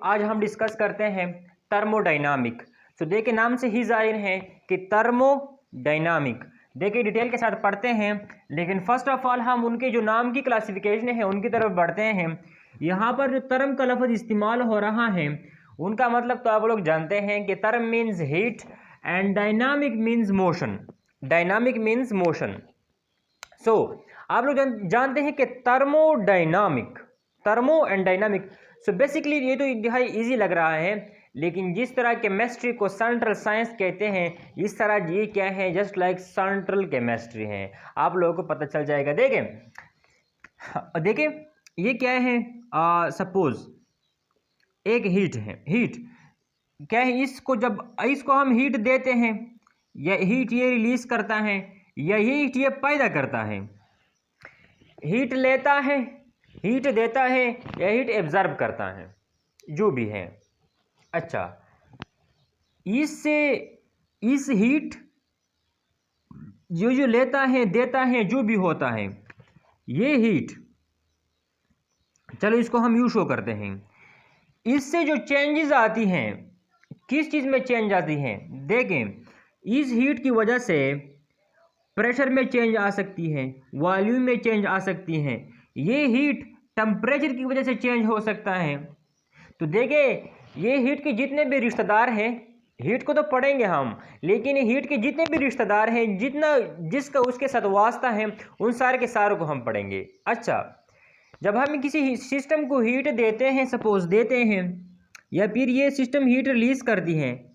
आज हम डिस्कस करते हैं थर्मोडायनामिक। तो देखिए नाम से ही जाहिर है कि थर्मोडायनामिक। देखिए डिटेल के साथ पढ़ते हैं, लेकिन फर्स्ट ऑफ ऑल हम उनके जो नाम की क्लासिफिकेशन है उनकी तरफ बढ़ते हैं। यहाँ पर जो टर्म का लफ्ज़ इस्तेमाल हो रहा है उनका मतलब तो आप लोग जानते हैं कि term means heat and dynamic means motion. Dynamic means motion. So आप लोग जानते हैं कि thermodynamic, thermo and dynamic. So basically ये तो इंतहाई इजी लग रहा है, लेकिन जिस तरह केमिस्ट्री को सेंट्रल साइंस कहते हैं इस तरह ये क्या है, जस्ट लाइक सेंट्रल केमिस्ट्री है। आप लोगों को पता चल जाएगा। देखिए ये क्या है, सपोज एक हीट है। हीट क्या है, इसको हम हीट देते हैं या हीट ये रिलीज करता है या हीट ये पैदा करता है। हीट लेता है, हीट देता है या हीट एब्जॉर्ब करता है, जो भी है। अच्छा, इससे इस हीट जो लेता है देता है जो भी होता है, ये हीट, चलो इसको हम यू शो करते हैं। इससे जो चेंजेस आती हैं, किस चीज़ में चेंज आती हैं, देखें इस हीट की वजह से प्रेशर में चेंज आ सकती है, वॉल्यूम में चेंज आ सकती है। ये हीट टेम्परेचर की वजह से चेंज हो सकता है। तो देखिए ये हीट के जितने भी रिश्तेदार हैं, हीट को तो पढ़ेंगे हम, लेकिन हीट के जितने भी रिश्तेदार हैं, जिसका उसके साथ वास्ता है, उन सारे के सारों को हम पढ़ेंगे। अच्छा, जब हम किसी सिस्टम को हीट देते हैं, सपोज देते हैं, या फिर ये सिस्टम हीट रिलीज करती है,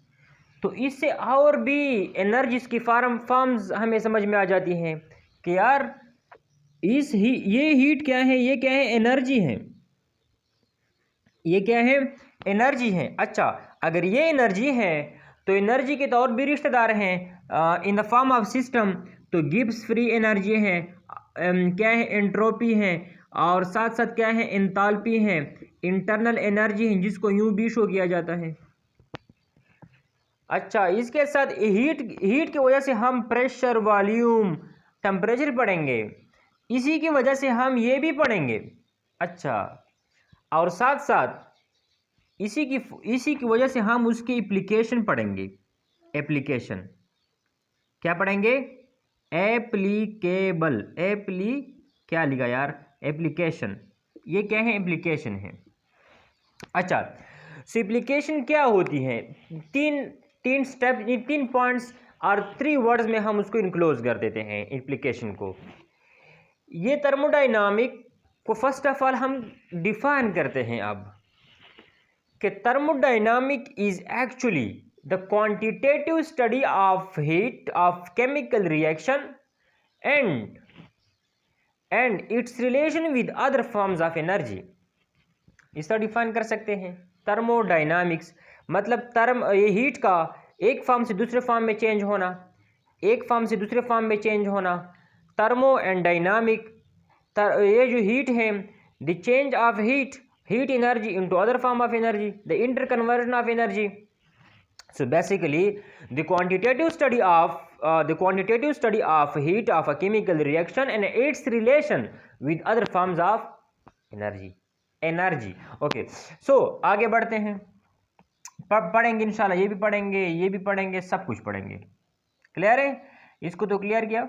तो इससे और भी एनर्जीज की फॉर्म्स हमें समझ में आ जाती हैं कि यार ये हीट क्या है, ये क्या है, एनर्जी है। ये क्या है, एनर्जी है। अच्छा, अगर ये एनर्जी है तो एनर्जी के तो और भी रिश्तेदार हैं in the form of system. तो गिब्स फ्री एनर्जी है, क्या है, एंट्रोपी है, और साथ साथ क्या है, एंथैल्पी है, इंटरनल एनर्जी है, जिसको यूं भी शो किया जाता है। अच्छा, इसके साथ हीट की वजह से हम प्रेशर, वॉल्यूम, टेम्परेचर पढ़ेंगे। इसी की वजह से हम ये भी पढ़ेंगे। अच्छा, और साथ साथ इसी की वजह से हम उसकी एप्लीकेशन पढ़ेंगे। एप्लीकेशन क्या पढ़ेंगे, एप्लीकेबल, क्या लिखा यार, एप्लीकेशन। ये क्या है, एप्लीकेशन है। अच्छा, सो एप्लीकेशन क्या होती है, तीन स्टेप, 3 पॉइंट्स और 3 वर्ड्स में हम उसको इनक्लोज कर देते हैं एप्लीकेशन को। ये थर्मोडायनामिक को फर्स्ट ऑफ ऑल हम डिफाइन करते हैं अब कि thermodynamic is actually the quantitative study of heat of chemical reaction and it's relation with other forms of energy. इस तरह डिफाइन कर सकते हैं। थर्मोडायनामिक्स मतलब ये हीट का एक फॉर्म से दूसरे फॉर्म में चेंज होना, एक फॉर्म से दूसरे फॉर्म में चेंज होना। थर्मो एंड डायनामिक, ये जो हीट है, the change of heat energy into other form of energy, the interconversion of energy. So basically the quantitative study of heat of a chemical reaction and its relation with other forms of energy। Okay, so आगे बढ़ते हैं, पढ़ेंगे इंशाल्लाह, ये भी पढ़ेंगे, ये भी पढ़ेंगे, सब कुछ पढ़ेंगे। क्लियर है, इसको तो क्लियर किया।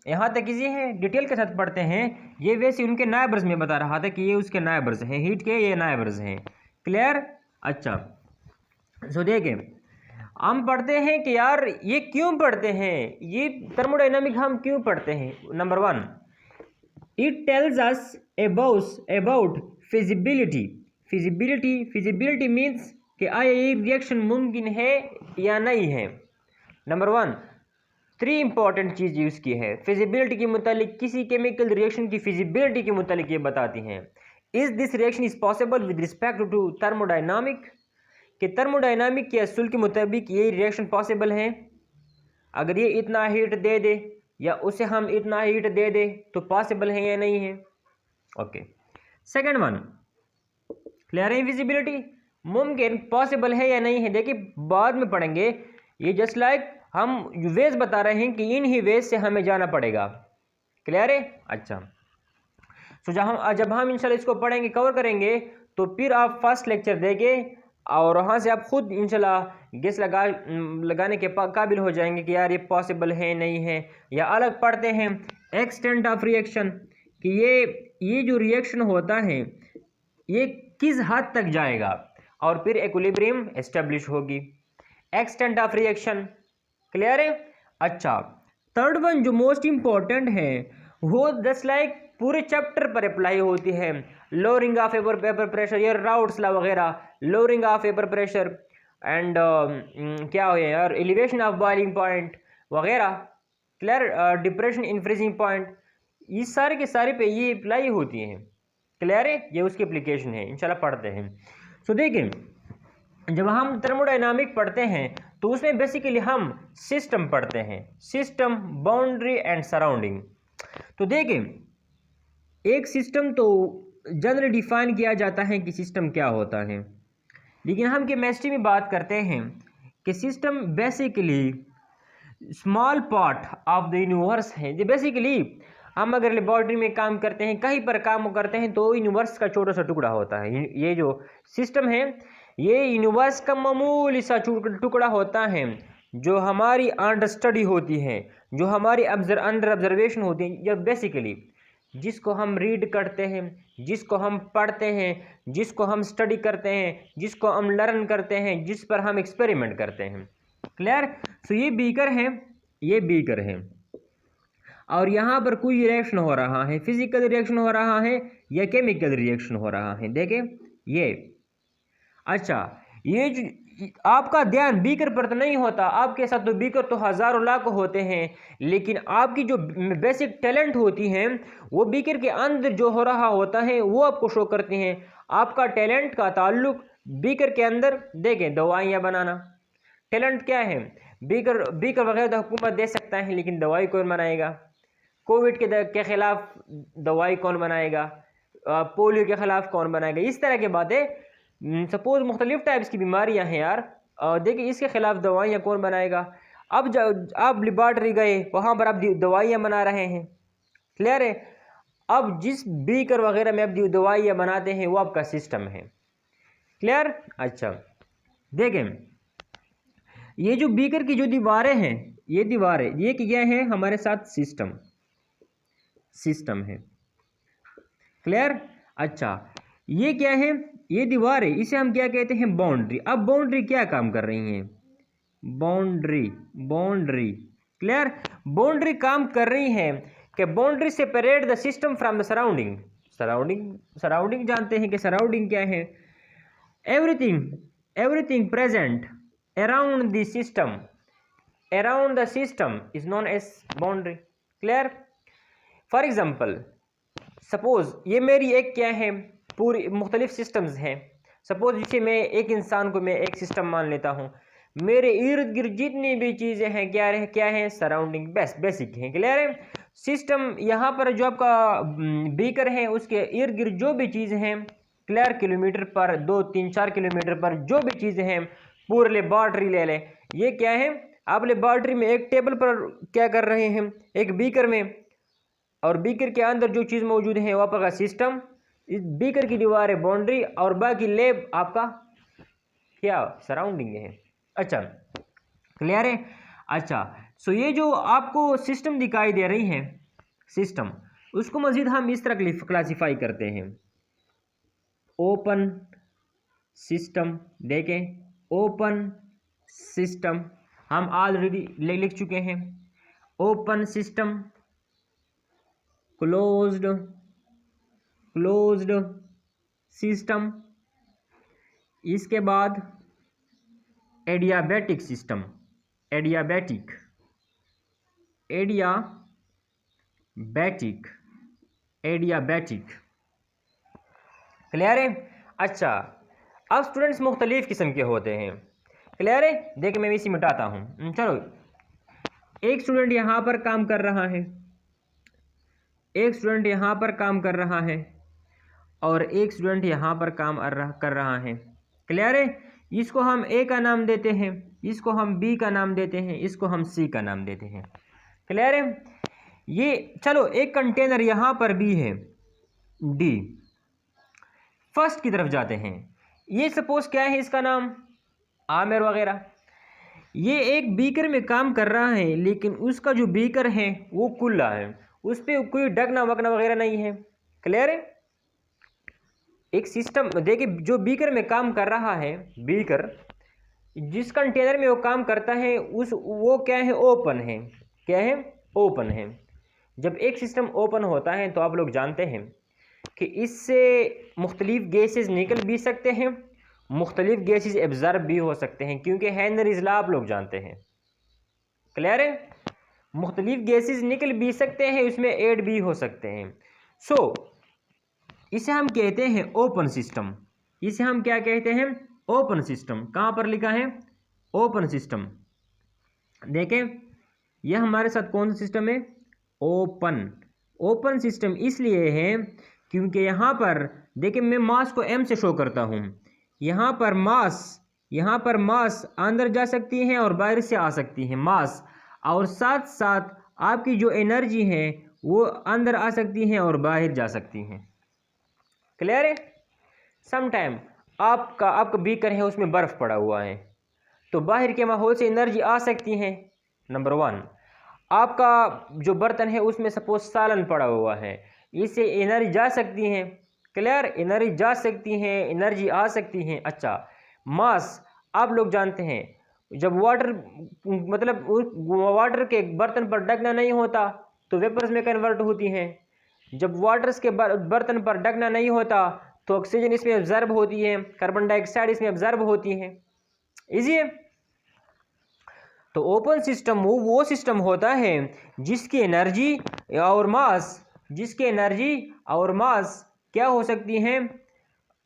यहाँ तक इजी है, डिटेल के साथ पढ़ते हैं। ये वैसे उनके नायबर्स में बता रहा था कि ये उसके नायबर्स हैं, हीट के ये नायबर्स हैं। क्लियर। अच्छा, सो देखें हम पढ़ते हैं कि यार ये क्यों पढ़ते हैं, ये थर्मोडायनामिक हम क्यों पढ़ते हैं। Number 1, it tells us about feasibility means कि आया ये रिएक्शन मुमकिन है या नहीं है। नंबर 1, 3 इंपॉर्टेंट चीज़ यूज़ की है फिजिबिलिटी के मुतालिक, किसी केमिकल रिएक्शन की फिजिबिलिटी के मुतालिक ये बताती हैं। Is this reaction is possible with respect to thermodynamic, कि थर्मोडायनामिक के असूल के मुताबिक ये रिएक्शन पॉसिबल है। अगर ये इतना हीट दे दे या उसे हम इतना हीट दे दे तो पॉसिबल है या नहीं है। ओके, सेकंड 1, क्लियर है, विजिबिलिटी मुमकिन, पॉसिबल है या नहीं है। देखिए बाद में पढ़ेंगे, ये जस्ट लाइक हम वेज बता रहे हैं कि इन ही वेज से हमें जाना पड़ेगा। क्लियर है। अच्छा, तो जब हम इंशाल्लाह इसको पढ़ेंगे, कवर करेंगे, तो फिर आप फर्स्ट लेक्चर देंगे और वहाँ से आप खुद इंशाल्लाह गेस लगाने के काबिल हो जाएंगे कि यार ये पॉसिबल है नहीं है। या अलग पढ़ते हैं एक्सटेंट ऑफ रिएक्शन कि ये जो रिएक्शन होता है ये किस हद तक जाएगा और फिर इक्विलिब्रियम एस्टेब्लिश होगी। एक्सटेंट ऑफ रिएक्शन क्लियर है। अच्छा, थर्ड वन जो मोस्ट इंपॉर्टेंट है वो जस्ट लाइक पूरे चैप्टर पर अप्लाई होती है। लोअरिंग ऑफ वेपर प्रेशर, ये राउट्स ला वगैरह, lowering of vapour pressure and क्या हो यार, एलिवेशन ऑफ बॉइलिंग पॉइंट वगैरह, clear, depression in freezing point, ये सारे के सारे पे ये अप्लाई होती हैं। क्लियर है, ये उसकी एप्लीकेशन है, इंशाल्लाह पढ़ते हैं। सो देखें, जब हम थर्मोडायनामिक पढ़ते हैं तो उसमें बेसिकली हम सिस्टम पढ़ते हैं, सिस्टम, बाउंड्री एंड सराउंडिंग। तो देखें, एक सिस्टम तो जनरली डिफाइन किया जाता है कि सिस्टम क्या होता है, लेकिन हम केमिस्ट्री में बात करते हैं कि system basically small part of the universe है। जो बेसिकली हम अगर लेबॉर्ट्री में काम करते हैं, कहीं पर काम करते हैं, तो यूनिवर्स का छोटा सा टुकड़ा होता है। ये जो सिस्टम है ये यूनिवर्स का मामूली सा टुकड़ा होता है जो हमारी अंडर स्टडी होती है, जो हमारी अंडर ऑब्जर्वेशन होती है, या बेसिकली जिसको हम रीड करते हैं, जिसको हम पढ़ते हैं, जिसको हम स्टडी करते हैं, जिसको हम लर्न करते हैं, जिस पर हम एक्सपेरिमेंट करते हैं। क्लियर। सो ये बीकर है, ये बीकर है और यहाँ पर कोई रिएक्शन हो रहा है, फिजिकल रिएक्शन हो रहा है या केमिकल रिएक्शन हो रहा है। देखें ये, अच्छा, ये जो आपका ध्यान बीकर पर तो नहीं होता, आपके साथ तो बीकर तो हज़ारों लाखों होते हैं, लेकिन आपकी जो बेसिक टैलेंट होती हैं वो बीकर के अंदर जो हो रहा होता है वो आपको शो करते हैं। आपका टैलेंट का ताल्लुक बीकर के अंदर, देखें दवाइयाँ बनाना टैलेंट क्या है, बीकर वगैरह तो हुकूमत दे सकता है, लेकिन दवाई कौन बनाएगा? कोविड के खिलाफ दवाई कौन बनाएगा? पोलियो के खिलाफ कौन बनाएगा? इस तरह की बातें। सपोज मुख्तलिफ टाइप्स की बीमारियां हैं यार, देखिए इसके खिलाफ दवाइयाँ कौन बनाएगा? अब जब आप लेबॉर्ट्री गए वहाँ पर आप दवाइयाँ बना रहे हैं। क्लियर है। अब जिस बीकर वगैरह में आप दवाइयाँ बनाते हैं वो आपका सिस्टम है। क्लियर। अच्छा देखें, ये जो बीकर की जो दीवारें हैं, ये दीवारें, ये क्या है हमारे साथ सिस्टम है। क्लियर। अच्छा, ये क्या है? ये दीवार है, इसे हम क्या कहते हैं? बाउंड्री। अब बाउंड्री क्या काम कर रही है? Boundary clear. बाउंड्री काम कर रही है कि boundary separate the system from the surrounding. Surrounding जानते हैं कि सराउंडिंग क्या है? Everything present around the system is known as boundary. Clear. For example, suppose ये मेरी एक क्या है, पूरी मुख्तलिफ सिस्टम्स हैं। सपोज इसे मैं एक इंसान को मैं एक सिस्टम मान लेता हूँ, मेरे इर्द गिर्द जितनी भी चीज़ें हैं क्या है? सराउंडिंग, बेसिक हैं। क्लियर है। सिस्टम यहाँ पर जो आपका बीकर है उसके इर्द गिर्द जो भी चीज़ें हैं, क्लियर, किलोमीटर पर 2, 3, 4 किलोमीटर पर जो भी चीज़ें हैं, पूरे लेबॉर्ट्री ले लें, ये क्या है? आप लेबॉर्ट्री में एक टेबल पर क्या कर रहे हैं? एक बीकर में, और बीकर के अंदर जो चीज़ मौजूद है वो आपका सिस्टम, इस बीकर की दीवार है बाउंड्री, और बाकी लेब आपका क्या? सराउंडिंग है। अच्छा क्लियर है। अच्छा, सो ये जो आपको सिस्टम दिखाई दे रही है, सिस्टम, उसको मजीद हम इस तरह क्लासिफाई करते हैं। ओपन सिस्टम, देखें ओपन सिस्टम हम ऑलरेडी लिख चुके हैं। ओपन सिस्टम, क्लोज्ड सिस्टम, इसके बाद एडियाबैटिक सिस्टम, एडियाबैटिक। क्लियर है। अच्छा, अब स्टूडेंट्स मुख्तलिफ किस्म के होते हैं। क्लियर है। देखिए मैं इसी मिटाता हूँ। चलो, एक स्टूडेंट यहाँ पर काम कर रहा है, एक स्टूडेंट यहाँ पर काम कर रहा है, और एक स्टूडेंट यहाँ पर काम कर रहा है। क्लियर है। इसको हम ए का नाम देते हैं, इसको हम बी का नाम देते हैं, इसको हम सी का नाम देते हैं। क्लियर है। ये चलो, एक कंटेनर यहाँ पर भी है डी, फर्स्ट की तरफ जाते हैं। ये सपोज क्या है, इसका नाम आमिर वगैरह। ये एक बीकर में काम कर रहा है, लेकिन उसका जो बीकर है वो खुला है, उस पर कोई ढकना वकना वगैरह नहीं है। क्लियर है? एक सिस्टम देखिए, जो बीकर में काम कर रहा है, बीकर जिस कंटेनर में वो काम करता है वो क्या है, ओपन है। क्या है? ओपन है। जब एक सिस्टम ओपन होता है तो आप लोग जानते हैं कि इससे मुख्तलिफ गैसेस निकल भी सकते हैं, मुख्तलिफ गैसेस एब्जॉर्ब भी हो सकते हैं, क्योंकि हेनरीज लॉ आप लोग जानते हैं। क्लियर है? मुख्तलिफ गैसेस निकल भी सकते हैं, उसमें ऐड भी हो सकते हैं। सो इसे हम कहते हैं ओपन सिस्टम। इसे हम क्या कहते हैं? Open system. कहाँ पर लिखा है? Open system. देखें, यह हमारे साथ कौन सा सिस्टम है? ओपन। ओपन सिस्टम इसलिए है क्योंकि यहाँ पर देखिए, मैं मास को m से शो करता हूँ। यहाँ पर मास अंदर जा सकती है और बाहर से आ सकती है मास, और साथ साथ आपकी जो एनर्जी है वो अंदर आ सकती है और बाहर जा सकती है। क्लियर है? समटाइम आपका बीकर है, उसमें बर्फ़ पड़ा हुआ है, तो बाहर के माहौल से एनर्जी आ सकती है। नंबर 1, आपका जो बर्तन है उसमें सपोज सालन पड़ा हुआ है, इससे एनर्जी जा सकती है। क्लियर? एनर्जी जा सकती है, एनर्जी आ सकती है। अच्छा, मास आप लोग जानते हैं, जब वाटर मतलब वाटर के बर्तन पर ढकना नहीं होता तो वेपर्स में कन्वर्ट होती हैं। जब वाटर्स के बर्तन पर ढकना नहीं होता तो ऑक्सीजन इसमें ऑब्जर्व होती है, कार्बन डाइऑक्साइड इसमें ऑब्जर्व होती है। इजी है? तो ओपन सिस्टम वो सिस्टम होता है जिसकी एनर्जी और मास क्या हो सकती हैं?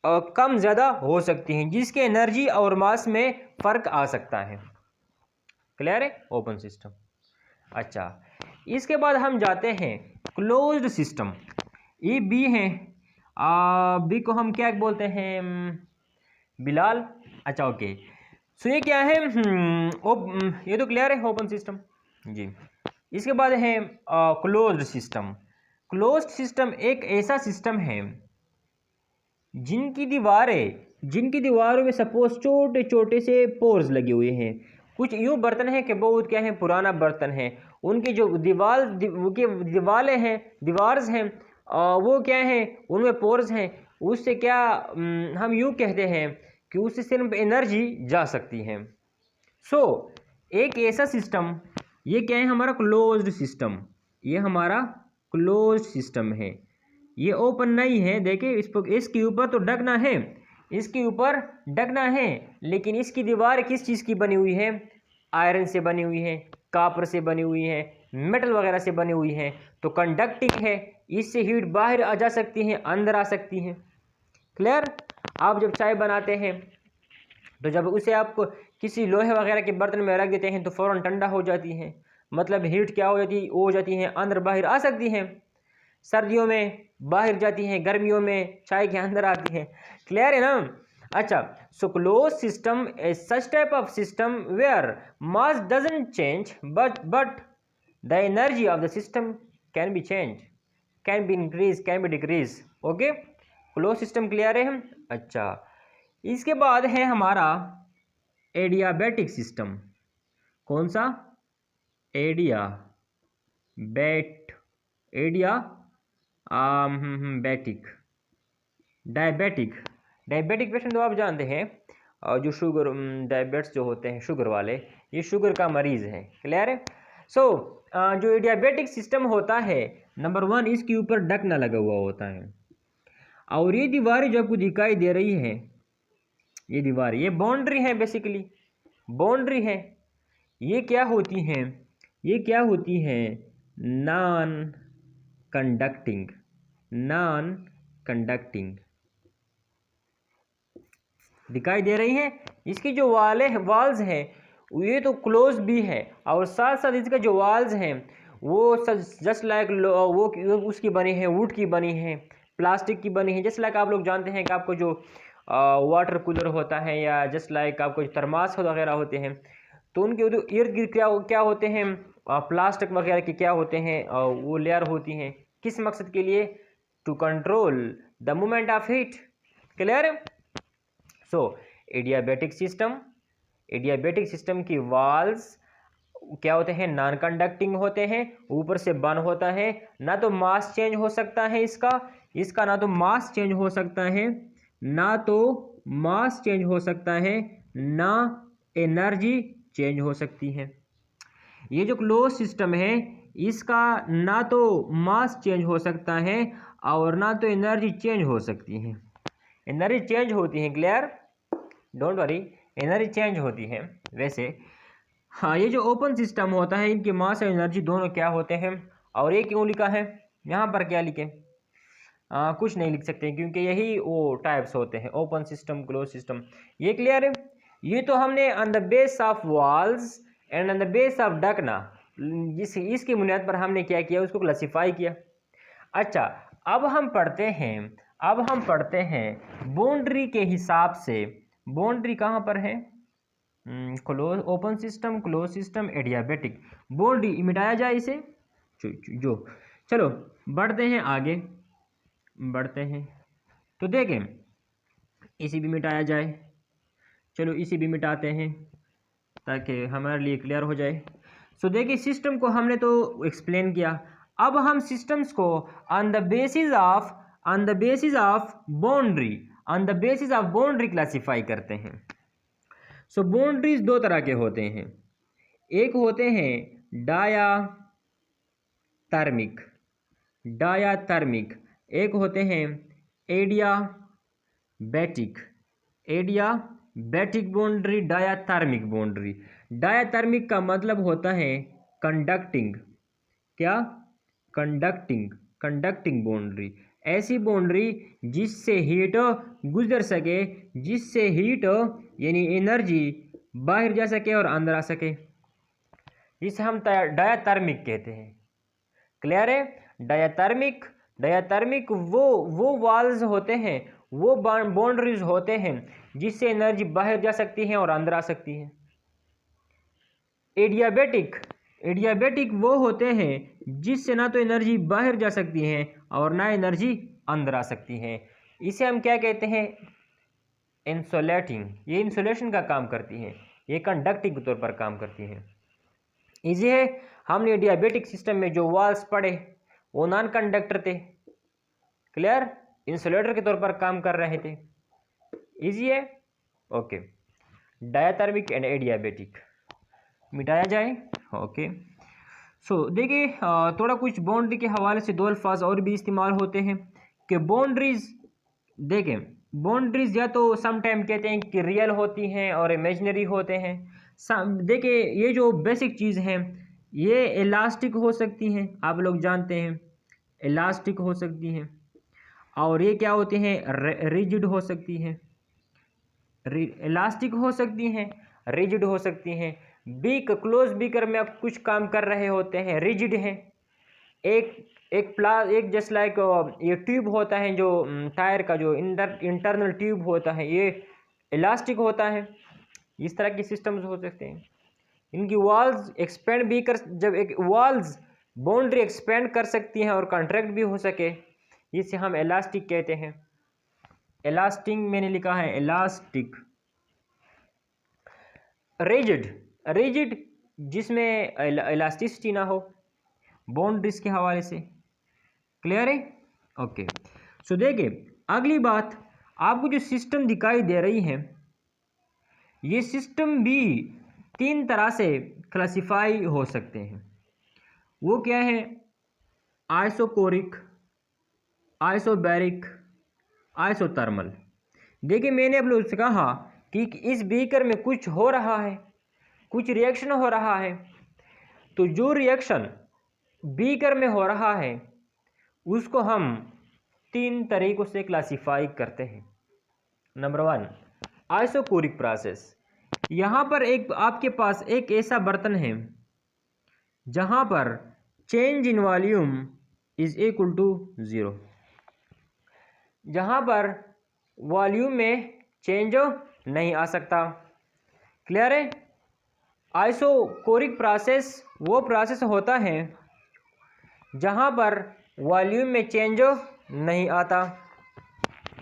कम ज़्यादा हो सकती हैं, जिसके एनर्जी और मास में फ़र्क आ सकता है। क्लियर है? Open system. अच्छा, इसके बाद हम जाते हैं क्लोज्ड सिस्टम। ये बी है, बी को हम क्या बोलते हैं? बिलाल। अच्छा, ओके। सो ये क्या है? ये तो क्लियर है, ओपन सिस्टम जी। इसके बाद है क्लोज्ड सिस्टम। क्लोज्ड सिस्टम एक ऐसा सिस्टम है जिनकी दीवारों में सपोज छोटे छोटे से पोर्स लगे हुए हैं। कुछ यूँ बर्तन है कि बहुत क्या है, पुराना बर्तन है, उनकी जो दीवारें हैं, दीवार्स हैं, वो क्या है, उनमें पोर्स हैं। उससे क्या हम यूँ कहते हैं कि उससे सिर्फ एनर्जी जा सकती है। सो एक ऐसा सिस्टम, ये क्या है? हमारा क्लोज्ड सिस्टम। ये हमारा क्लोज्ड सिस्टम है, ये ओपन नहीं है। देखिए, इसके ऊपर तो ढकना है, इसके ऊपर ढकना है, लेकिन इसकी दीवार किस चीज़ की बनी हुई है? आयरन से बनी हुई है, कापर से बनी हुई है, मेटल वगैरह से बनी हुई है, तो कंडक्टिंग है। इससे हीट बाहर आ जा सकती है, अंदर आ सकती है। क्लियर? आप जब चाय बनाते हैं तो जब उसे आप किसी लोहे वगैरह के बर्तन में रख देते हैं तो फ़ौरन ठंडा हो जाती है, मतलब हीट क्या हो जाती है, अंदर बाहर आ सकती है। सर्दियों में बाहर जाती हैं, गर्मियों में चाय के अंदर आती है। क्लियर है ना? अच्छा, so close system is such type of system where mass doesn't change but the energy of the system can be change, can be increase, can be decrease. Okay, close system clear है हम? अच्छा, इसके बाद है हमारा adiabatic system. कौन सा? बैटिक, diabetic patient तो आप जानते हैं, जो शुगर डायबिट्स जो होते हैं, शुगर वाले, ये शुगर का मरीज़ है। क्लियर है? सो जो एडियाबैटिक सिस्टम होता है, नंबर 1, इसके ऊपर ढकना लगा हुआ होता है, और ये दीवारें जो आपको दिखाई दे रही है, ये दीवार, ये बाउंड्री है, बेसिकली बाउंड्री है। ये क्या होती हैं? ये क्या होती हैं? नॉन कंडक्टिंग दिखाई दे रही है। इसकी जो वाल्स हैं ये तो क्लोज भी है, और साथ साथ इसके जो वाल्स हैं वो जस्ट लाइक वो उसकी बनी है, वुड की बनी है, प्लास्टिक की बनी है। जस्ट लाइक आप लोग जानते हैं कि आपको जो वाटर कूलर होता है, या जस्ट लाइक आपको थर्मास वगैरह होते हैं, तो उनके इर्द गिर्द क्या होते हैं? प्लास्टिक वगैरह के क्या होते हैं? वो लेयर होती हैं। किस मकसद के लिए? To control the movement of heat. Clear? So adiabatic system की वॉल्स क्या होते हैं, नॉन कंडक्टिंग होते हैं, ऊपर से बंद होता है, ना तो मास चेंज हो सकता है इसका ना तो मास चेंज हो सकता है, ना एनर्जी चेंज हो सकती है। ये जो क्लोज सिस्टम है इसका ना तो मास चेंज हो सकता है और ना तो एनर्जी चेंज हो सकती है। एनर्जी चेंज होती है, clear, don't worry, energy change होती है। वैसे हाँ, ये जो ओपन सिस्टम होता है इनके मास और एनर्जी दोनों क्या होते हैं, और ये क्यों लिखा है यहाँ पर, क्या लिखे, कुछ नहीं लिख सकते क्योंकि यही वो टाइप्स होते हैं, ओपन सिस्टम, क्लोज सिस्टम। ये क्लियर है? ये तो हमने on the base of walls and on the base of डकना, इसकी बुनियाद पर हमने क्या किया, उसको क्लासिफाई किया। अच्छा, अब हम पढ़ते हैं बाउंड्री के हिसाब से। बाउंड्री कहाँ पर है, close, open system, close system, adiabatic. Boundary मिटाया जाए इसे, जो चलो बढ़ते हैं आगे, तो देखें इसी भी मिटाया जाए। चलो इसी भी मिटाते हैं ताकि हमारे लिए क्लियर हो जाए। सो देखिए, सिस्टम को हमने तो एक्सप्लेन किया, अब हम सिस्टम्स को on the basis of boundary classify करते हैं। सो बाउंड्रीज दो तरह के होते हैं, एक होते हैं डायाथर्मिक, एक होते हैं adiabatic boundary, diathermic boundary. Diathermic का मतलब होता है कंडक्टिंग, क्या, कंडक्टिंग बाउंड्री, ऐसी बाउंड्री जिससे हीट गुजर सके, जिससे हीट यानी एनर्जी बाहर जा सके और अंदर आ सके, इसे हम डायाथर्मिक कहते हैं। क्लियर है? डायाथर्मिक वो वॉल्स होते हैं, वो बाउंड्रीज होते हैं जिससे एनर्जी बाहर जा सकती है और अंदर आ सकती है। एडियाबैटिक वो होते हैं जिससे ना तो एनर्जी बाहर जा सकती है और ना एनर्जी अंदर आ सकती है। इसे हम क्या कहते हैं, इंसुलेटिंग। ये इंसुलेशन का काम करती है, ये कंडक्टिंग के तौर पर काम करती है। इजी है? हमने एडियाबैटिक सिस्टम में जो वॉल्स पढ़े वो नॉन कंडक्टर थे, क्लियर, इंसुलेटर के तौर पर काम कर रहे थे। इजी है? ओके, डायाथर्मिक एंड एडियाबैटिक मिटाया जाए। ओके, सो देखिए, थोड़ा कुछ बाउंड्री के हवाले से दो अल्फाज और भी इस्तेमाल होते हैं कि बाउंड्रीज, देखें बाउंड्रीज या तो सम टाइम कहते हैं कि रियल होती हैं और इमेजिनरी होते हैं। देखिए, ये जो बेसिक चीज़ हैं ये इलास्टिक हो सकती हैं, आप लोग जानते हैं इलास्टिक हो सकती हैं, और ये क्या होती हैं, रिजिड हो सकती हैं, इलास्टिक हो सकती हैं, रिजिड हो सकती हैं। क्लोज बीकर में आप कुछ काम कर रहे होते हैं, रिजिड हैं। एक जस्ट लाइक ये ट्यूब होता है जो टायर का जो इंटरनल ट्यूब होता है, ये इलास्टिक होता है। इस तरह के सिस्टम्स हो सकते हैं। इनकी वॉल्स एक्सपेंड भी कर, जब एक वॉल्स बाउंड्री एक्सपेंड कर सकती हैं और कॉन्ट्रैक्ट भी हो सके, इसे हम इलास्टिक कहते हैं। इलास्टिक मैंने लिखा है, इलास्टिक। रिजिड जिसमें इलास्टिसिटी ना हो बाउंड्रीज के हवाले से। क्लियर है? ओके, सो देखिए अगली बात, आपको जो सिस्टम दिखाई दे रही है ये सिस्टम भी तीन तरह से क्लासिफाई हो सकते हैं। वो क्या है, आइसोकोरिक, आइसोबैरिक, आइसोथर्मल। देखिए, मैंने आप लोगों से कहा कि इस बीकर में कुछ हो रहा है, कुछ रिएक्शन हो रहा है, तो जो रिएक्शन बीकर में हो रहा है उसको हम तीन तरीकों से क्लासिफाई करते हैं। Number 1, isochoric process. यहाँ पर एक आपके पास एक ऐसा बर्तन है जहाँ पर change in volume is equal to 0, जहाँ पर वॉल्यूम में चेंज नहीं आ सकता। क्लियर है? आइसोकोरिक प्रोसेस वो प्रोसेस होता है जहाँ पर वॉल्यूम में चेंज नहीं आता।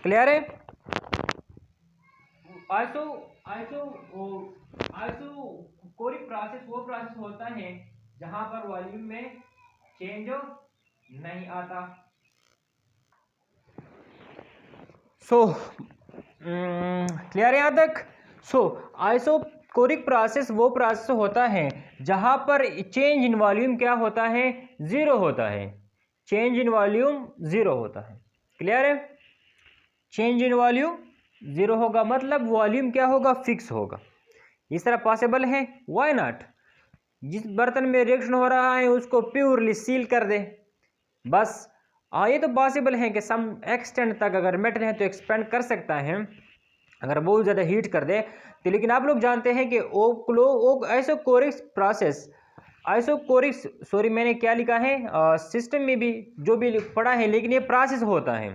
क्लियर है? आइसोकोरिक प्रोसेस वो प्रोसेस होता है जहां पर वॉल्यूम में चेंज नहीं आता। क्लियर है यहाँ तक? आइसोकोरिक प्रोसेस वो प्रोसेस होता है जहां पर चेंज इन वॉल्यूम क्या होता है, जीरो होता है। चेंज इन वॉल्यूम जीरो होता है। क्लियर है? चेंज इन वॉल्यूम जीरो होगा, मतलब वॉल्यूम क्या होगा, फिक्स होगा। इस तरह पॉसिबल है? Why not? जिस बर्तन में रिएक्शन हो रहा है उसको प्योरली सील कर दे, बस। ये तो पॉसिबल है कि सम एक्सटेंट तक अगर मेटल है तो एक्सपेंड कर सकता है अगर बहुत ज़्यादा हीट कर दे तो। लेकिन आप लोग जानते हैं कि आइसोकोरिक प्रोसेस, सॉरी मैंने क्या लिखा है, सिस्टम में भी जो भी पढ़ा है, लेकिन ये प्रोसेस होता है।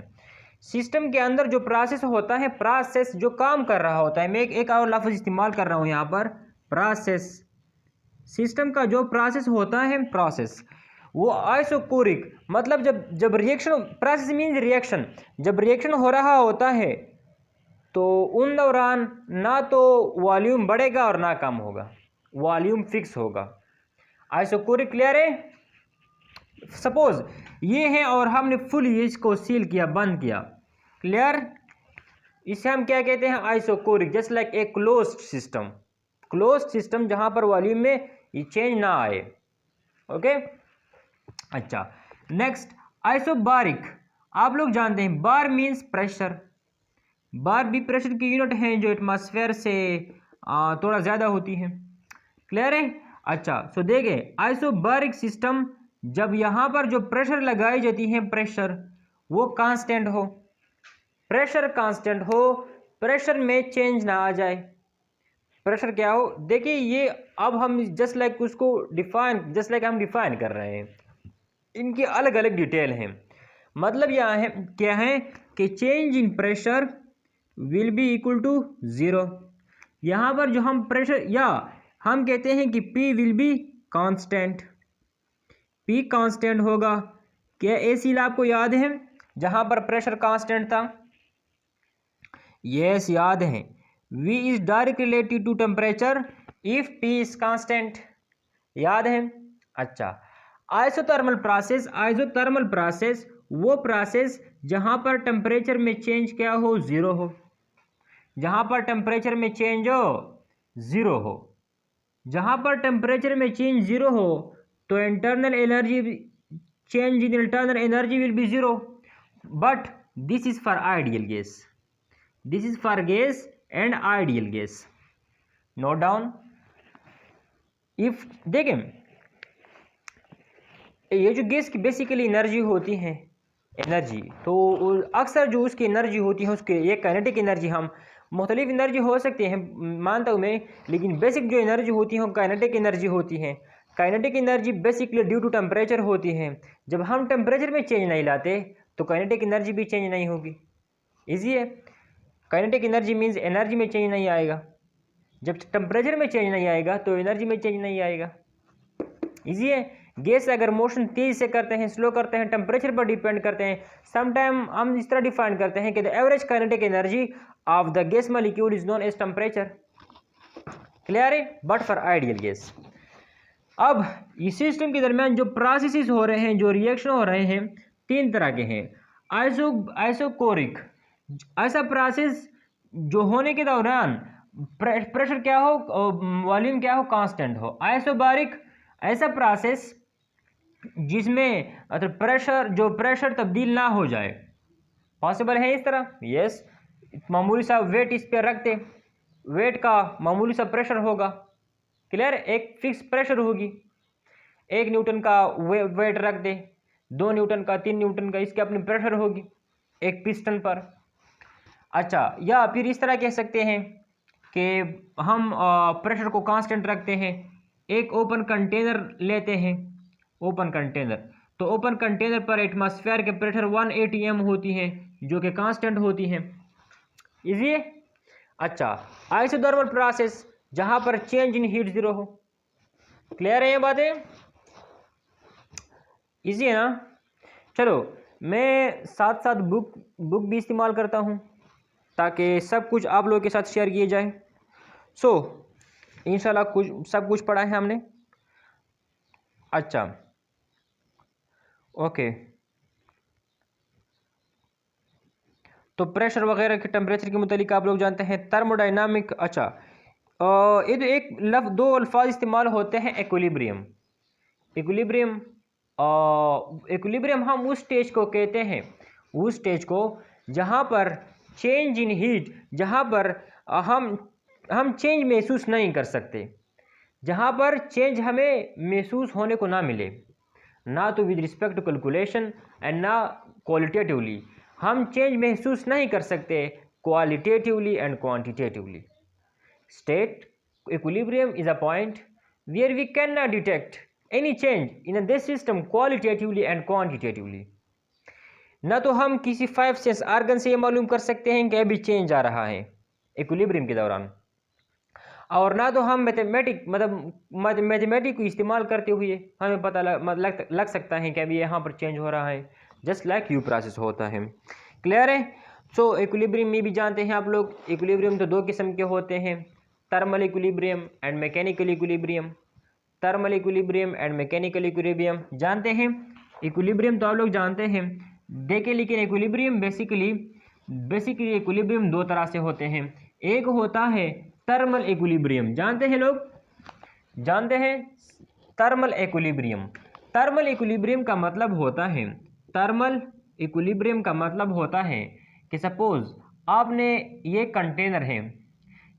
सिस्टम के अंदर जो प्रोसेस होता है, प्रोसेस जो काम कर रहा होता है, मैं एक और लफ्ज़ इस्तेमाल कर रहा हूँ यहाँ पर, प्रोसेस। सिस्टम का जो प्रोसेस होता है, प्रोसेस, वो आइसोकोरिक, मतलब जब रिएक्शन, प्रोसेस मीन्स रिएक्शन, जब रिएक्शन हो रहा होता है तो उन दौरान ना तो वॉल्यूम बढ़ेगा और ना कम होगा, वॉल्यूम फिक्स होगा। आइसोकोरिक। क्लियर है? सपोज ये है और हमने फुल इसको सील किया, बंद किया। क्लियर? इसे हम क्या कहते हैं, isochoric. Just like a closed system, closed system जहां पर वॉल्यूम में ये चेंज ना आए। ओके, अच्छा। Next isobaric. आप लोग जानते हैं बार मीन्स प्रेशर, बार भी प्रेशर की यूनिट है जो एटमॉस्फेयर से थोड़ा ज़्यादा होती है। क्लियर है? अच्छा, सो देखें आइसोबारिक सिस्टम, जब यहाँ पर जो प्रेशर लगाई जाती है, प्रेशर वो कांस्टेंट हो, प्रेशर कांस्टेंट हो, प्रेशर में चेंज ना आ जाए, प्रेशर क्या हो। देखिए ये अब हम जस्ट लाइक उसको डिफाइन, जस्ट लाइक हम डिफाइन कर रहे हैं, इनकी अलग अलग डिटेल हैं। मतलब यहाँ है क्या है कि change in pressure will be equal to zero. यहाँ पर जो हम प्रेशर, या हम कहते हैं कि P will be constant, P constant होगा। क्या AC आपको याद है जहाँ पर प्रेशर कांस्टेंट था? यस, याद है। V is direct related to temperature if P is constant, याद है? अच्छा, आइसोथर्मल प्रोसेस, आइसोथर्मल प्रोसेस वो प्रोसेस जहां पर टेम्परेचर में चेंज क्या हो, जीरो हो, जहां पर टेम्परेचर में चेंज हो जीरो हो। जहां पर टेम्परेचर में चेंज जीरो हो तो internal energy, change in internal energy will be zero, but this is for ideal gas, this is for gas and ideal gas. Note down. If देखें ये जो गैस की बेसिकली एनर्जी होती है, energy, तो अक्सर जो उसकी एनर्जी होती है उसके ये काइनेटिक एनर्जी, हम मुख्तलिफ एनर्जी हो सकती हैं मानता हूँ मैं, लेकिन बेसिक जो एनर्जी होती है वो काइनेटिक एनर्जी होती है। Kinetic energy basically due to temperature होती है। जब हम टेम्परेचर में चेंज नहीं लाते तो काइनेटिक एनर्जी भी चेंज नहीं होगी। ईजी है? काइनेटिक एनर्जी मीन्स एनर्जी में चेंज नहीं आएगा, जब टेम्परेचर में चेंज नहीं आएगा तो एनर्जी में चेंज नहीं आएगा। ईजी है? गैस अगर मोशन तेज से करते हैं, स्लो करते हैं, टेम्परेचर पर डिपेंड करते हैं। समटाइम हम इस तरह डिफाइन करते हैं कि the average kinetic energy of the gas molecule is known as temperature. Clear है? But for ideal gas. अब इस सिस्टम के दरमियान जो प्रोसेसेस हो रहे हैं, जो रिएक्शन हो रहे हैं, तीन तरह के हैं। आइसोकोरिक, ऐसा प्रोसेस जो होने के दौरान प्रेशर क्या हो, वॉल्यूम क्या हो, कांस्टेंट हो। आइसोबारिक, ऐसा प्रोसेस जिसमें प्रेशर तब्दील ना हो जाए। पॉसिबल है इस तरह? यस। मामूली सा वेट इस पर रखते, वेट का मामूली सा प्रेशर होगा। क्लियर? एक फिक्स प्रेशर होगी, 1 न्यूटन का वेट रख दे, 2 न्यूटन का, 3 न्यूटन का, इसकी अपनी प्रेशर होगी एक पिस्टन पर। अच्छा, या फिर इस तरह कह सकते हैं कि हम प्रेशर को कांस्टेंट रखते हैं। एक ओपन कंटेनर लेते हैं, ओपन कंटेनर, तो ओपन कंटेनर पर एटमॉस्फेयर के प्रेशर 1 atm होती है जो कि कांस्टेंट होती है। इजी है? अच्छा, आइसोथर्मल प्रोसेस जहां पर चेंज इन हीट जीरो हो। क्लियर है ये बातें? इजी है ना? चलो, मैं साथ साथ बुक भी इस्तेमाल करता हूं, ताकि सब कुछ आप लोगों के साथ शेयर किए जाए। सो इंशाल्लाह सब कुछ पढ़ा है हमने। अच्छा, ओके, तो प्रेशर वगैरह के टेम्परेचर के मुतालिक आप लोग जानते हैं थर्मोडाइनामिक। अच्छा, ये तो एक दो अल्फाज इस्तेमाल होते हैं, इक्विलिब्रियम। इक्विलिब्रियम इक्विलिब्रियम हम उस स्टेज को कहते हैं, उस स्टेज को जहाँ पर चेंज इन हीट, जहाँ पर हम चेंज महसूस नहीं कर सकते, जहाँ पर चेंज हमें महसूस होने को ना मिले, ना तो with respect to calculation and ना क्वालिटेटिवली। हम चेंज महसूस नहीं कर सकते qualitatively and quantitatively. State equilibrium is a point where we can not detect any change in this system qualitatively and quantitatively. ना तो हम किसी 5 सेंस आर्गन से ये मालूम कर सकते हैं कि अभी चेंज आ रहा है इक्विलिब्रियम के दौरान, और ना तो हम मैथमेटिक को इस्तेमाल करते हुए हमें पता लग सकता है कि अभी यहाँ पर चेंज हो रहा है, जस्ट लाइक यू प्रोसेस होता है। क्लियर है? सो इक्विलिब्रियम में भी जानते हैं आप लोग, इक्विलिब्रियम तो दो किस्म के होते हैं, thermal equilibrium and mechanical equilibrium. Thermal equilibrium and mechanical equilibrium जानते हैं। इक्विलिब्रियम तो आप लोग जानते हैं, देखें, लेकिन इक्विलिब्रियम बेसिकली इक्विलिब्रियम दो तरह से होते हैं। एक होता है थर्मल इक्विलिब्रियम, जानते हैं लोग, जानते हैं थर्मल इक्विलिब्रियम। थर्मल इक्विलिब्रियम का मतलब होता है, थर्मल इक्विलिब्रियम का मतलब होता है कि सपोज आपने ये कंटेनर है,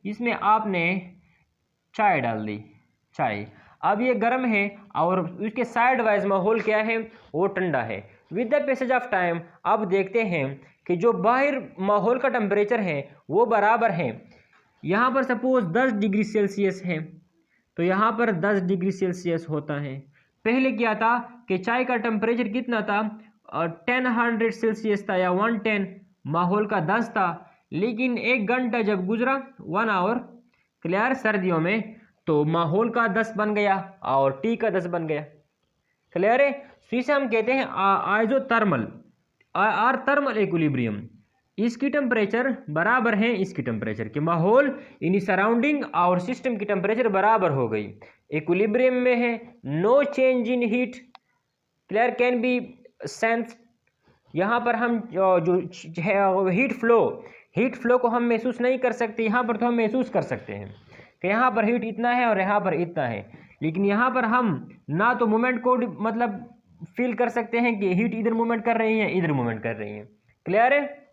इसमें आपने चाय डाल दी, चाय अब ये गर्म है और उसके साइड वाइज माहौल क्या है, वो ठंडा है। With the passage of time अब देखते हैं कि जो बाहर माहौल का टेम्परेचर है वो बराबर है। यहाँ पर सपोज 10 डिग्री सेल्सियस है, तो यहाँ पर 10 डिग्री सेल्सियस होता है। पहले क्या था कि चाय का टेम्परेचर कितना था, 1000 सेल्सियस था या 110, माहौल का 10 था, लेकिन 1 घंटा जब गुजरा, 1 आवर, क्लियर, सर्दियों में, तो माहौल का 10 बन गया और टी का 10 बन गया। क्लियर है? तो इसे हम कहते हैं आइसोथर्मल और थर्मल इक्विलिब्रियम। इसकी टेम्परेचर बराबर है इसकी टेम्परेचर के, माहौल इन सराउंडिंग और सिस्टम की टेम्परेचर बराबर हो गई। इक्विलिब्रियम में है no change in heat, clear, can be sense. यहाँ पर हम जो हीट फ्लो को हम महसूस नहीं कर सकते, यहाँ पर तो हम महसूस कर सकते हैं कि यहाँ पर हीट इतना है और यहाँ पर इतना है, लेकिन यहाँ पर हम ना तो मोमेंट को मतलब फील कर सकते हैं कि हीट इधर मूवमेंट कर रही है, इधर मूवमेंट कर रही है। क्लियर है?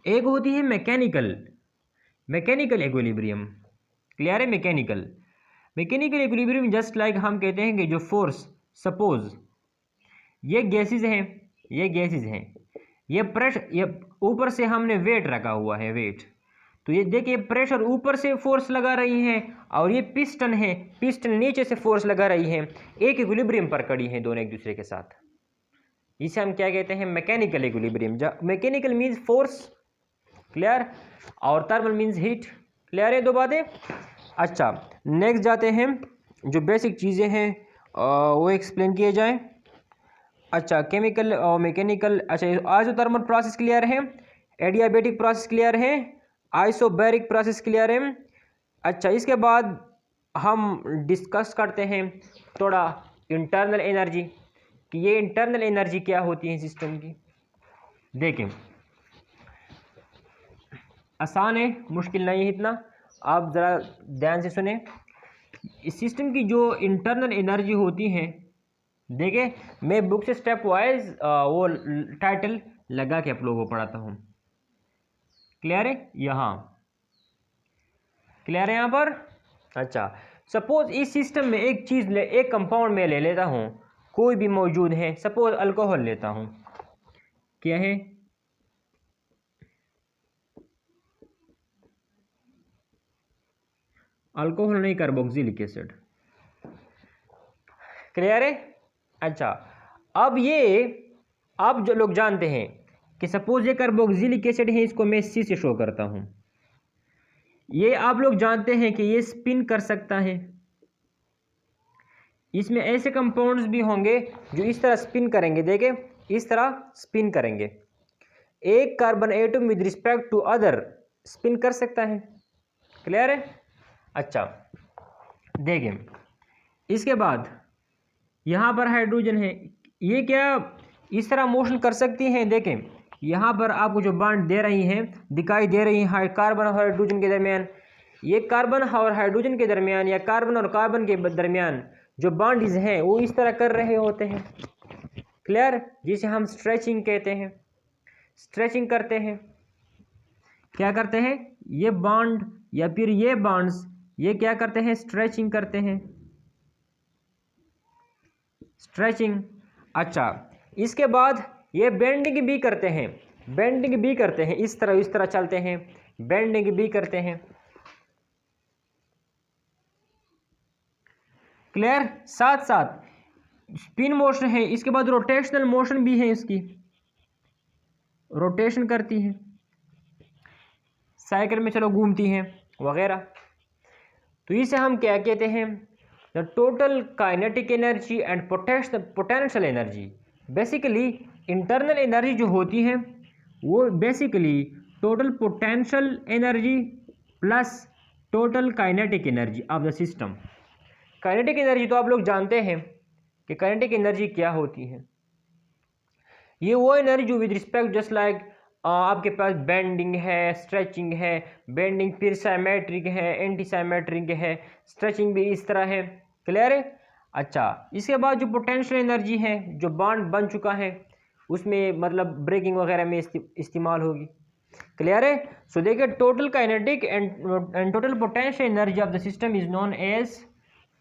एक होती है मैकेनिकल इक्विलिब्रियम। क्लियर है? मैकेनिकल इक्विलिब्रियम जस्ट लाइक हम कहते हैं कि जो फोर्स, सपोज ये गैसेज हैं, ये प्रेशर, ये ऊपर से हमने वेट रखा हुआ है, वेट, तो ये देखिए प्रेशर ऊपर से फोर्स लगा रही है और ये पिस्टन है, पिस्टन नीचे से फोर्स लगा रही है, एक इक्विलिब्रियम पर खड़ी है दोनों एक दूसरे के साथ। इसे हम क्या कहते हैं? Mechanical equilibrium. Mechanical means force, clear, और थर्मल मीन्स हीट। क्लियर है दो बातें? अच्छा, नेक्स्ट जाते हैं, जो बेसिक चीज़ें हैं वो एक्सप्लेन किए जाएँ। अच्छा, केमिकल और मैकेनिकल, अच्छा आइसोथर्मल प्रोसेस क्लियर है, एडियाबेटिक प्रोसेस क्लियर है, आइसोबैरिक प्रोसेस क्लियर है। अच्छा, इसके बाद हम डिस्कस करते हैं थोड़ा इंटरनल एनर्जी, कि ये इंटरनल एनर्जी क्या होती है सिस्टम की। देखें, आसान है, मुश्किल नहीं है इतना, आप ज़रा ध्यान से सुने। इस सिस्टम की जो इंटरनल एनर्जी होती है, देखिए मैं बुक से स्टेप वाइज वो टाइटल लगा के आप लोगों को पढ़ाता हूँ। क्लियर है? यहाँ क्लियर है यहाँ पर? अच्छा, सपोज इस सिस्टम में एक चीज़ एक कंपाउंड में ले लेता हूँ, कोई भी मौजूद है, सपोज अल्कोहल लेता हूँ, क्या है, अल्कोहल नहीं, कार्बोक्सिलिक एसिड। क्लियर है? अच्छा, अब जो लोग जानते हैं कि सपोज ये कार्बोक्सिलिक एसिड है, इसको मैं सी से शो करता हूँ, ये आप लोग जानते हैं कि ये स्पिन कर सकता है। इसमें ऐसे कंपाउंड्स भी होंगे जो इस तरह स्पिन करेंगे, देखें इस तरह स्पिन करेंगे, एक carbon atom with respect to other spin कर सकता है। क्लियर है? अच्छा देखें, इसके बाद यहाँ पर हाइड्रोजन है, ये क्या इस तरह मोशन कर सकती हैं? देखें यहाँ पर आपको जो बॉन्ड दे रही हैं दिखाई दे रही हैं कार्बन और हाइड्रोजन के दरमियान, ये कार्बन और हाइड्रोजन के दरमियान या कार्बन और कार्बन के दरमियान जो बॉन्ड्स हैं वो इस तरह कर रहे होते हैं। क्लियर? जिसे हम स्ट्रेचिंग कहते हैं। स्ट्रेचिंग करते हैं, क्या करते हैं? ये बॉन्ड या फिर ये बॉन्ड्स ये क्या करते हैं? स्ट्रेचिंग करते हैं। स्ट्रेचिंग। अच्छा, इसके बाद ये बेंडिंग भी करते हैं। बेंडिंग भी करते हैं, इस तरह चलते हैं, बेंडिंग भी करते हैं। क्लियर? साथ साथ स्पिन मोशन है, इसके बाद रोटेशनल मोशन भी है, इसकी रोटेशन करती है, साइकिल में चलो घूमती हैं वगैरह। तो इसे हम क्या कहते हैं? The total kinetic energy and potential energy. Basically internal energy जो होती है वो basically total potential energy plus total kinetic energy of the system. Kinetic energy तो आप लोग जानते हैं कि काइनेटिक एनर्जी क्या होती है। ये वो एनर्जी जो विद रिस्पेक्ट जस्ट लाइक आपके पास बेंडिंग है, स्ट्रेचिंग है, बेंडिंग फिर साइमेट्रिक है, एंटी साइमेट्रिक है, स्ट्रेचिंग भी इस तरह है। क्लियर है? अच्छा, इसके बाद जो पोटेंशियल एनर्जी है, जो बॉन्ड बन चुका है उसमें मतलब ब्रेकिंग वगैरह में इस्तेमाल होगी। क्लियर है? सो देखिए, total kinetic and total potential energy of the system is known as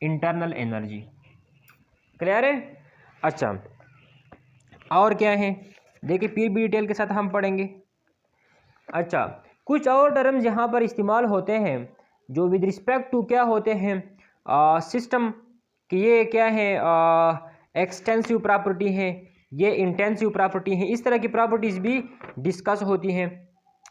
internal energy. Clear है? अच्छा, और क्या है देखिए, फिर भी डिटेल के साथ हम पढ़ेंगे। अच्छा, कुछ और टर्म्स यहाँ पर इस्तेमाल होते हैं जो विद रिस्पेक्ट टू क्या होते हैं सिस्टम कि ये क्या है एक्सटेंसिव प्रॉपर्टी है, ये इंटेंसिव प्रॉपर्टी है, इस तरह की प्रॉपर्टीज़ भी डिस्कस होती हैं।